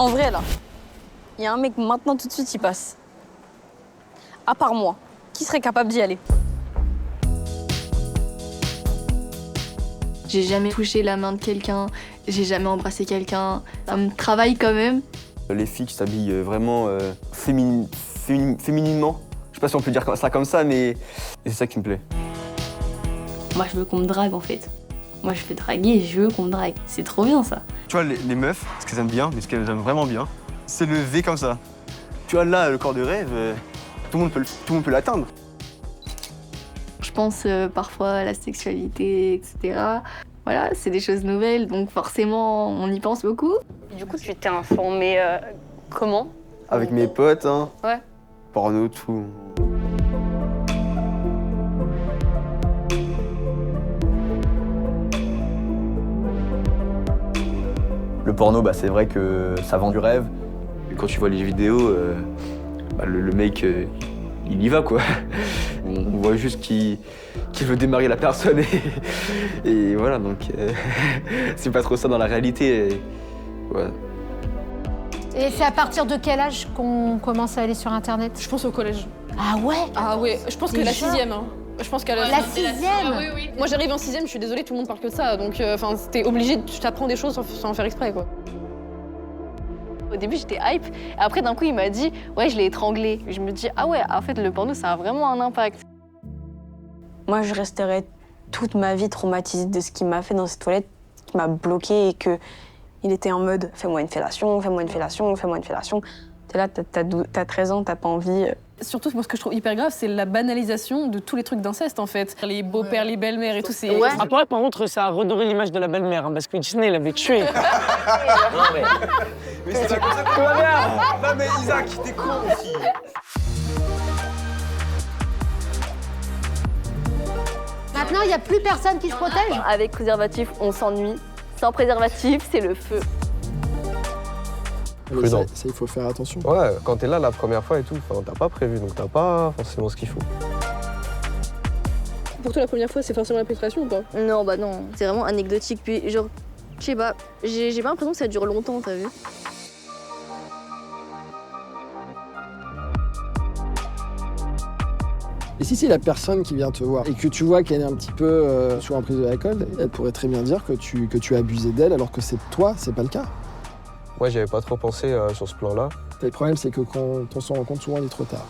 En vrai, là, il y a un mec maintenant tout de suite, il passe. À part moi, qui serait capable d'y aller? J'ai jamais touché la main de quelqu'un, j'ai jamais embrassé quelqu'un. Ça me travaille quand même. Les filles qui s'habillent vraiment fémininement. Je sais pas si on peut dire ça comme ça, mais c'est ça qui me plaît. Moi, je veux qu'on me drague en fait. Moi, je fais draguer et je veux qu'on me drague. C'est trop bien ça. Tu vois, les meufs, ce qu'elles aiment bien, mais ce qu'elles aiment vraiment bien, c'est le V comme ça. Tu vois, là, le corps de rêve, tout le monde peut l'atteindre. Je pense parfois à la sexualité, etc. Voilà, c'est des choses nouvelles, donc forcément, on y pense beaucoup. Et du coup, tu t'es informée comment? Avec mes potes, hein. Ouais. Porno, tout. Le porno, c'est vrai que ça vend du rêve. Et quand tu vois les vidéos, le mec, il y va, quoi. On voit juste qu'il veut démarrer la personne et voilà, donc c'est pas trop ça dans la réalité. Ouais. Et c'est à partir de quel âge qu'on commence à aller sur Internet? Je pense au collège. Ah ouais? Ah ouais, je pense que la Déjà 6e. Hein. Je pense qu'à La 6e? Ah, oui. Moi j'arrive en 6e, je suis désolée, tout le monde parle que de ça. Donc t'es obligé, tu t'apprends des choses sans faire exprès, quoi. Au début, j'étais hype. Et après, d'un coup, il m'a dit « Ouais, je l'ai étranglé ». Je me dis « Ah ouais, en fait, le porno, ça a vraiment un impact ». Moi, je resterai toute ma vie traumatisée de ce qu'il m'a fait dans ces toilettes, qui m'a bloquée et qu'il était en mode « Fais-moi une fellation, fais-moi une fellation, fais-moi une fellation ». T'es là, t'as 13 ans, t'as pas envie. Surtout, moi, ce que je trouve hyper grave, c'est la banalisation de tous les trucs d'inceste, en fait. Les beaux-pères, les belles-mères et tout, c'est... Ouais. Après, par contre, ça a redoré l'image de la belle-mère, hein, parce que Disney l'avait tué. Mais c'est pas comme ça qu'on va bien. Non mais Isaac, t'es con aussi. Maintenant, il n'y a plus personne qui se protège? Avec préservatif, on s'ennuie. Sans préservatif, c'est le feu. Prudent. Ça, il faut faire attention. Ouais, quand t'es là la première fois et tout, t'as pas prévu, donc t'as pas forcément ce qu'il faut. Pour toi, la première fois, c'est forcément la pénétration ou pas? Non, bah non, c'est vraiment anecdotique. Puis, genre, je sais pas, j'ai pas l'impression que ça dure longtemps, t'as vu? Et si c'est la personne qui vient te voir et que tu vois qu'elle est un petit peu sous emprise de l'alcool, elle pourrait très bien dire que tu as abusé d'elle alors que c'est toi, c'est pas le cas. Moi, j'avais pas trop pensé sur ce plan-là. Le problème, c'est que quand on s'en rend compte, souvent, il est trop tard.